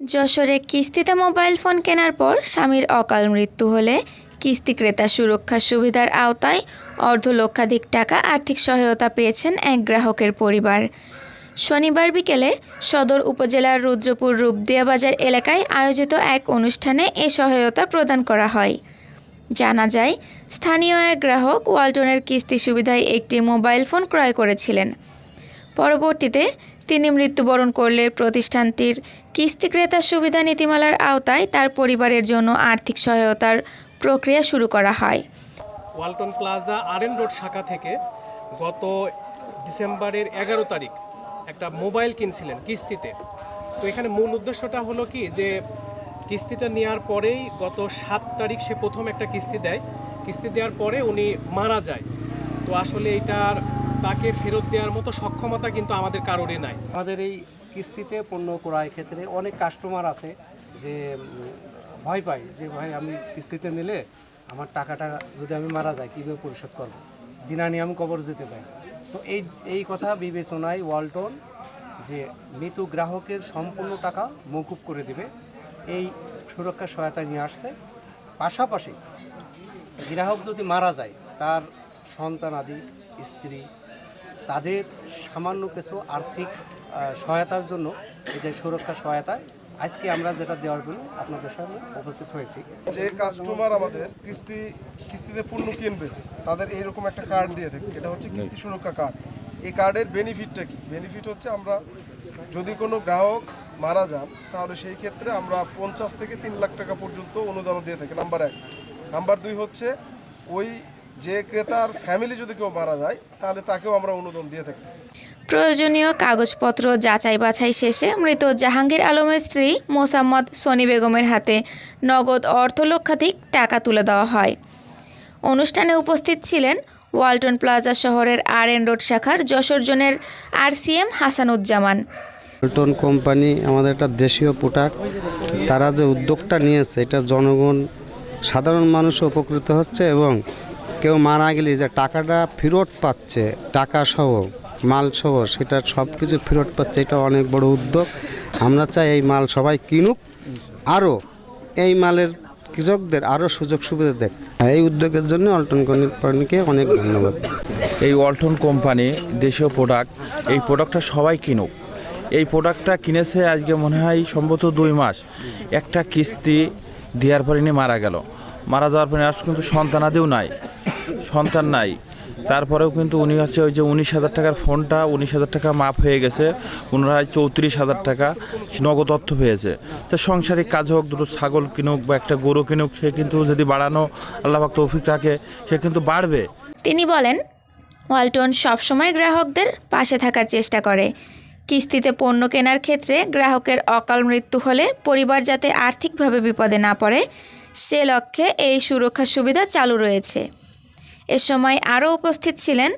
যশোরে কিস্তিতে mobile phone কেনার পর স্বামীর অকাল মৃত্যু হলে কিস্তি ক্রেতা সুরক্ষা সুবিধার আওতায় অর্ধলক্ষাধিক টাকা আর্থিক সহায়তা পেয়েছেন এক গ্রাহকের পরিবার। শনিবার বিকেলে সদর উপজেলার রুদ্রপুর রূপদিয়া বাজার এলাকায় আয়োজিত এক অনুষ্ঠানে এ সহায়তা প্রদান করা হয়। জানা যায়, স্থানীয় এক গ্রাহক ওয়ালটনের কিস্তি সুবিধায় একটি মোবাইল ফোন ক্রয় করেছিলেন। পরবর্তীতে তিনি মৃত্যুবরণ করলে প্রতিষ্ঠানটির কিস্তি ক্রেতা সুবিধা নীতিমালার আওতায় তার পরিবারের জন্য আর্থিক সহায়তার প্রক্রিয়া শুরু করা হয়। ওয়ালটন প্লাজা আরএন রোড শাখা থেকে গত ডিসেম্বরের 11 তারিখ একটা মোবাইল কিনছিলেন কিস্তিতে। তো এখানে মূল উদ্দেশ্যটা হলো কি যে কিস্তিটা নেওয়ার পরেই গত 7 তারিখ সে প্রথম একটা কিস্তি দেয়। কিস্তি দেওয়ার পরে উনি মারা যায়। তো আসলে এইটার তাকে ফেরত দেওয়ার মতো সক্ষমতা কিন্তু আমাদের কারোরই নাই। আমাদের এই কিস্তিতে পণ্য ক্রয় ক্ষেত্রে অনেক কাস্টমার আছে যে ভয় পায় যে ভাই আমি কিস্তিতে নিলে আমার টাকাটা যদি আমি মারা যাই কীভাবে পরিশোধ করব, দিনানি আমি কবর যেতে চাই। তো এই কথা বিবেচনায় ওয়ালটন যে মৃত গ্রাহকের সম্পূর্ণ টাকা মওকুফ করে দিবে এই সুরক্ষা সহায়তা নিয়ে আসছে। পাশাপাশি গ্রাহক যদি মারা যায় তার সন্তানাদি স্ত্রী তাদের সামান্য কিছু আর্থিক সহায়তার জন্য এই যে সুরক্ষা সহায়তায় আজকে আমরা যেটা দেওয়ার জন্য আপনাদের সামনে উপস্থিত হয়েছি। যে কাস্টমার আমাদের কিস্তিতে পণ্য কিনবে তাদের এইরকম একটা কার্ড দিয়ে থাকে, এটা হচ্ছে কিস্তি সুরক্ষা কার্ড। এই কার্ডের বেনিফিটটা কি? বেনিফিট হচ্ছে আমরা যদি কোনো গ্রাহক মারা যান তাহলে সেই ক্ষেত্রে আমরা 50 থেকে 3 লাখ টাকা পর্যন্ত অনুদান দিয়ে থাকি, নাম্বার 1। নাম্বার 2 হচ্ছে ওই যে ক্রেতার ফ্যামিলি যদি কেউ মারা যায় তাহলে তাকেও আমরা অনুদান দিয়ে থাকতেছি। প্রয়োজনীয় কাগজপত্র যাচাই বাছাই শেষে মৃত জাহাঙ্গীর আলমের স্ত্রী মোসাম্মদ সনি বেগমের হাতে নগদ অর্ধলক্ষাধিক টাকা তুলে দেওয়া হয়। অনুষ্ঠানে উপস্থিত ছিলেন ওয়ালটন প্লাজা শহরের আরএন রোড শাখার যশোর জোনের RCM হাসানুজ্জামান। ওয়ালটন কোম্পানি আমাদের একটা দেশীয় প্রোডাক্ট, তারা যে উদ্যোগটা নিয়েছে এটা জনগণ সাধারণ মানুষ উপকৃত হচ্ছে এবং কেউ মারা গেলে যে টাকাটা ফেরত পাচ্ছে, টাকা সহ মাল সহ সেটা সব কিছু ফেরত পাচ্ছে, এটা অনেক বড় উদ্যোগ। আমরা চাই এই মাল সবাই কিনুক, আরও এই মালের কৃষকদের আরও সুযোগ সুবিধা দেখ। এই উদ্যোগের জন্য ওয়ালটন কোম্পানিকে অনেক ধন্যবাদ। এই ওয়ালটন কোম্পানি দেশীয় প্রোডাক্ট, এই প্রোডাক্টটা সবাই কিনুক। এই প্রোডাক্টটা কিনেছে আজকে মনে হয় সম্ভবত 2 মাস। একটা কিস্তি দেওয়ার পরে ইনি মারা গেল। মারা যাওয়ার পরে আর কিন্তু সন্তান নাই। তারপরেও কিন্তু উনি হচ্ছে ওই যে 19,000 টাকার ফোনটা 19,000 টাকা মাপ হয়ে গেছে, পুনরায় 34,000 টাকা নগদ অর্থ পেয়েছে। তো সাংসারিক কাজ হোক, দুটো ছাগল কিনুক বা একটা গরু কিনুক, সে কিন্তু যদি বাড়ানো আল্লাহ পাক তৌফিক রাখে সে কিন্তু বাড়বে। তিনি বলেন, ওয়ালটন সবসময় গ্রাহকদের পাশে থাকার চেষ্টা করে। কিস্তিতে পণ্য কেনার ক্ষেত্রে গ্রাহকের অকাল মৃত্যু হলে পরিবার যাতে আর্থিকভাবে বিপদে না পড়ে সে লক্ষ্যে এই সুরক্ষা সুবিধা চালু রয়েছে। এ সময় আরও উপস্থিত ছিলেন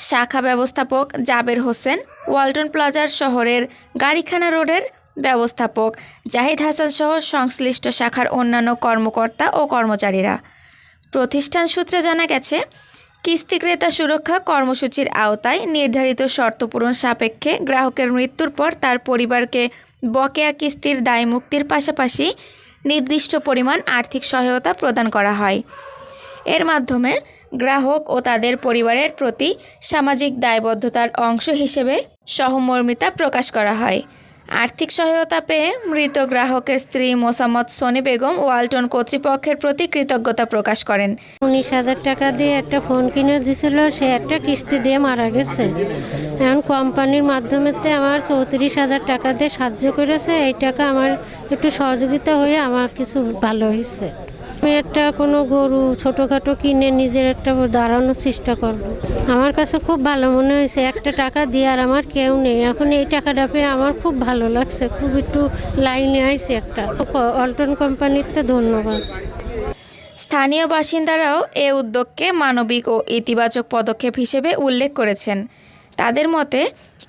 শাখা ব্যবস্থাপক জাবের হোসেন, ওয়ালটন প্লাজার শহরের গাড়িখানা রোডের ব্যবস্থাপক জাহিদ হাসান সহ সংশ্লিষ্ট শাখার অন্যান্য কর্মকর্তা ও কর্মচারীরা। প্রতিষ্ঠান সূত্রে জানা গেছে, কিস্তি ক্রেতা সুরক্ষা কর্মসূচির আওতায় নির্ধারিত শর্ত পূরণ সাপেক্ষে গ্রাহকের মৃত্যুর পর তার পরিবারকে বকেয়া কিস্তির দায় মুক্তির পাশাপাশি নির্দিষ্ট পরিমাণ আর্থিক সহায়তা প্রদান করা হয়। এর মাধ্যমে গ্রাহক ও তাদের পরিবারের প্রতি সামাজিক দায়বদ্ধতার অংশ হিসেবে সহমর্মিতা প্রকাশ করা হয়। আর্থিক সহায়তা পেয়ে মৃত গ্রাহকের স্ত্রী মোসাম্মদ সনি বেগম ওয়ালটন কর্তৃপক্ষের প্রতি কৃতজ্ঞতা প্রকাশ করেন। 19,000 টাকা দিয়ে একটা ফোন কিনে দিয়েছিল, সে একটা কিস্তি দিয়ে মারা গেছে। এখন কোম্পানির মাধ্যমেতে আমার 34,000 টাকা দিয়ে সাহায্য করেছে। এই টাকা আমার একটু সহযোগিতা হয়ে আমার কিছু ভালো হয়েছে। আমি একটা কোনো গরু ছোটোখাটো কিনে নিজের একটা দাঁড়ানোর চেষ্টা করব। আমার কাছে খুব ভালো মনে হয়েছে, একটা টাকা দিয়ে আর আমার কেউ নেই। এখন এই টাকাটা পেয়ে আমার খুব ভালো লাগছে, খুব একটু লাইনে আইছে একটা। ওয়ালটন কোম্পানিতে ধন্যবাদ। স্থানীয় বাসিন্দারাও এ উদ্যোগকে মানবিক ও ইতিবাচক পদক্ষেপ হিসেবে উল্লেখ করেছেন। তাদের মতে,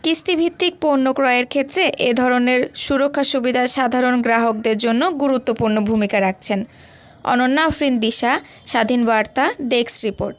কিস্তিভিত্তিক পণ্য ক্রয়ের ক্ষেত্রে এ ধরনের সুরক্ষা সুবিধা সাধারণ গ্রাহকদের জন্য গুরুত্বপূর্ণ ভূমিকা রাখছেন। অনন্যা আফরিন দিশা, স্বাধীন বার্তা, ডেস্ক রিপোর্ট।